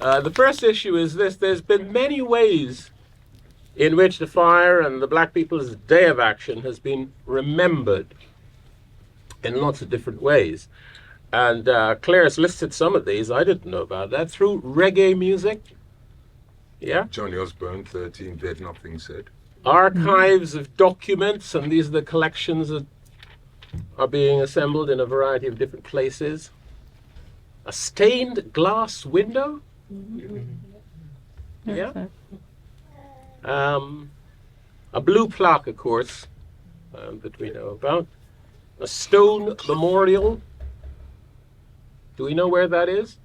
The first issue is this. There's been many ways in which the fire and the Black People's Day of Action has been remembered in lots of different ways. And Claire's listed some of these. I didn't know about that. Through reggae music. Yeah. Johnny Osbourne, 13 Dead, Nothing Said. Archives of documents, and these are the collections that are being assembled in a variety of different places. A stained glass window. Yeah. A blue plaque, of course, that we know about. A stone memorial. Do we know where that is?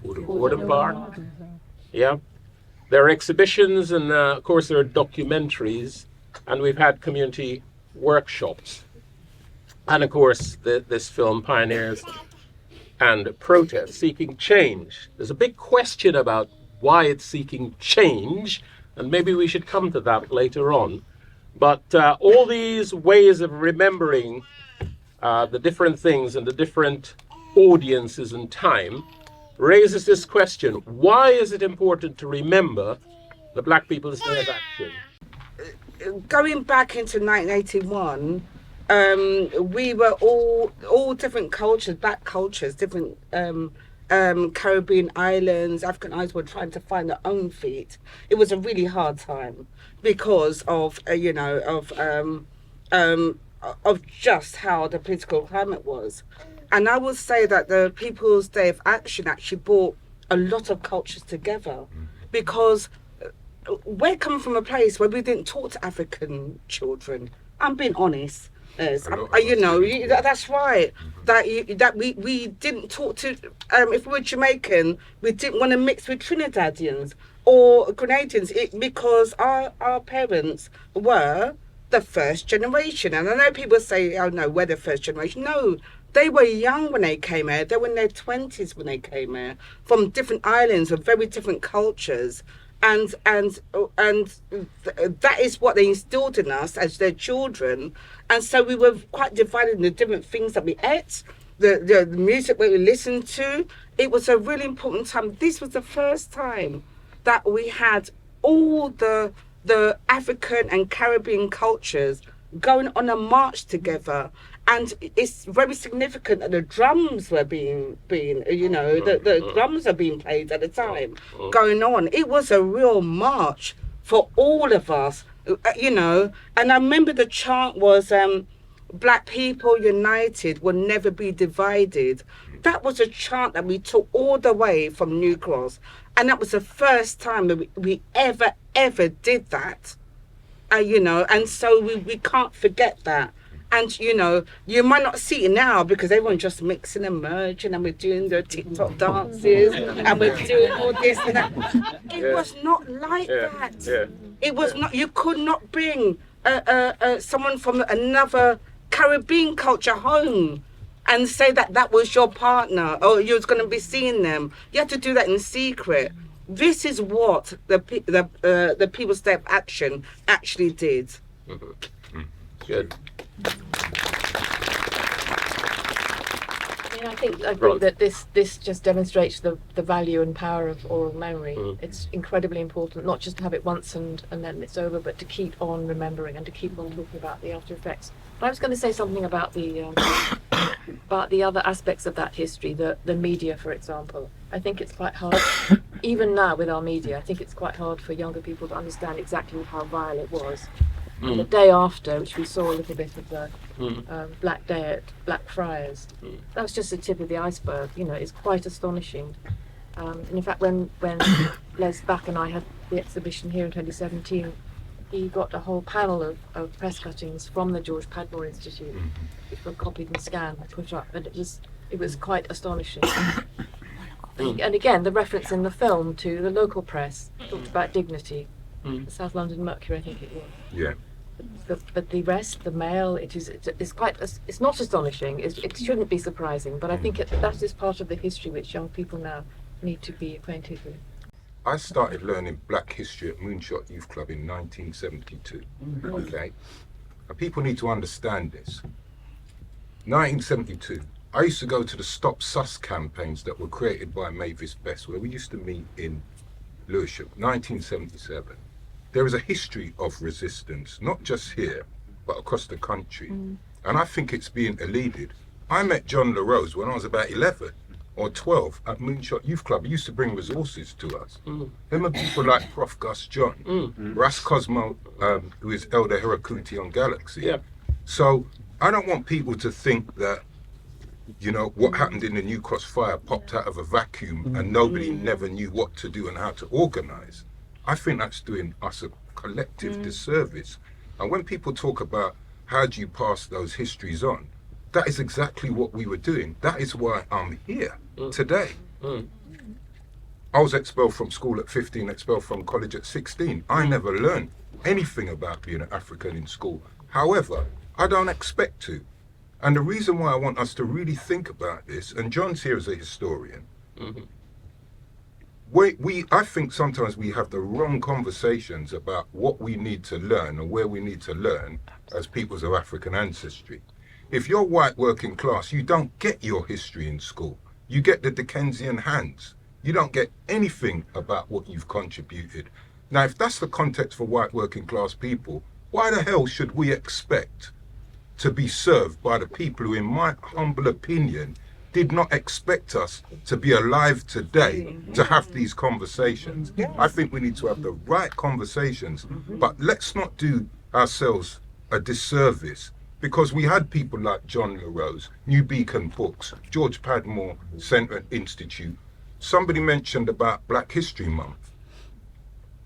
Fordham Park. Yeah. There are exhibitions, and of course there are documentaries, and we've had community workshops. And of course, this film, Pioneers and Protest, seeking change. There's a big question about why it's seeking change, and maybe we should come to that later on. But all these ways of remembering the different things and the different audiences and time raises this question: why is it important to remember the Black People's Day of Action? Going back into 1981, we were all different cultures, black cultures, different Caribbean islands, African islands were trying to find their own feet. It was a really hard time because of of just how the political climate was. And I would say that the People's Day of Action actually brought a lot of cultures together, because we're coming from a place where we didn't talk to African children. I'm being honest. That's right. That we didn't talk to. If we were Jamaican, we didn't want to mix with Trinidadians or Grenadians because our parents were the first generation. And I know people say, "Oh no, we're the first generation." No. They were young when they came here. They were in their 20s when they came here, from different islands with very different cultures, and that is what they instilled in us as their children. And so we were quite divided in the different things that we ate, the music that we listened to. It was a really important time. This was the first time that we had all the African and Caribbean cultures going on a march together. And it's very significant that the drums were being the drums are being played at the time, going on. It was a real march for all of us, And I remember the chant was, "Black people united will never be divided." That was a chant that we took all the way from New Cross. And that was the first time that we ever did that. And so we can't forget that. And, you might not see it now because everyone's just mixing and merging, and we're doing the TikTok dances and we're doing all this and that. It was not like that. Yeah. It was not. You could not bring someone from another Caribbean culture home and say that was your partner or you was going to be seeing them. You had to do that in secret. This is what the People's Day of Action actually did. Mm-hmm. Good. I think I agree that this just demonstrates the value and power of oral memory. It's incredibly important, not just to have it once and then it's over, but to keep on remembering and to keep on talking about the after effects. But I was going to say something about the other aspects of that history, the media, for example. I think it's quite hard, even now with our media, I think it's quite hard for younger people to understand exactly how vile it was. And the day after, which we saw a little bit of the Black Day at Blackfriars, that was just the tip of the iceberg. It's quite astonishing. And in fact, when Les Back and I had the exhibition here in 2017, he got a whole panel of press cuttings from the George Padmore Institute, which were copied and scanned and put up, and it was quite astonishing. And again, the reference in the film to the local press talked about dignity. The South London Mercury, I think it was. Yeah. But the rest, the mail, it's not astonishing. It shouldn't be surprising. But I think that is part of the history which young people now need to be acquainted with. I started learning black history at Moonshot Youth Club in 1972. Okay, and people need to understand this. 1972, I used to go to the Stop Sus campaigns that were created by Mavis Best, where we used to meet in Lewisham, 1977. There is a history of resistance, not just here, but across the country. And I think it's being eluded. I met John LaRose when I was about 11 or 12 at Moonshot Youth Club. He used to bring resources to us. Him and people like Prof. Gus John, Ras Cosmo, who is Elder Hirakuti on Galaxy. Yeah. So I don't want people to think that, you know, what happened in the New Cross fire popped out of a vacuum and nobody never knew what to do and how to organise. I think that's doing us a collective disservice. And when people talk about how do you pass those histories on, that is exactly what we were doing. That is why I'm here today. I was expelled from school at 15, expelled from college at 16. I never learned anything about being an African in school. However, I don't expect to. And the reason why I want us to really think about this, and John's here as a historian, I think sometimes we have the wrong conversations about what we need to learn and where we need to learn as peoples of African ancestry. If you're white working class, you don't get your history in school. You get the Dickensian hands. You don't get anything about what you've contributed. Now, if that's the context for white working class people, why the hell should we expect to be served by the people who, in my humble opinion, did not expect us to be alive today to have these conversations? I think we need to have the right conversations, but let's not do ourselves a disservice, because we had people like John LaRose, New Beacon Books, George Padmore Centre and Institute. Somebody mentioned about Black History Month.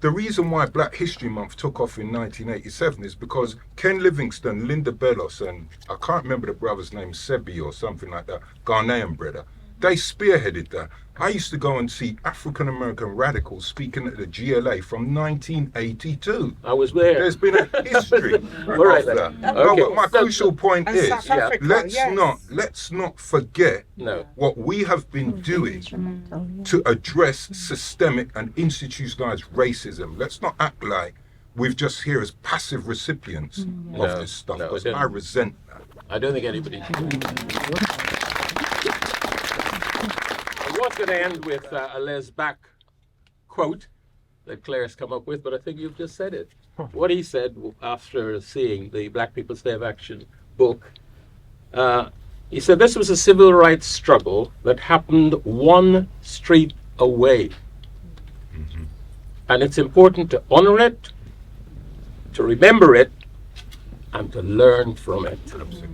The reason why Black History Month took off in 1987 is because Ken Livingstone, Linda Bellos, and I can't remember the brother's name, Sebi or something like that, Ghanaian brother, they spearheaded that. I used to go and see African American radicals speaking at the GLA from 1982. I was there. There's been a history All right, of then. that. Okay. But my crucial point And is, South Africa, let's not forget No. what we have been doing to address systemic and institutionalized racism. Let's not act like we're just here as passive recipients No, of this stuff, no, because I don't. I resent that. I don't think anybody's doing I was going to end with a Les Back quote that Claire's come up with, but I think you've just said it. What he said after seeing the Black People's Day of Action book, he said this was a civil rights struggle that happened one street away. And it's important to honor it, to remember it, and to learn from it. Absolutely.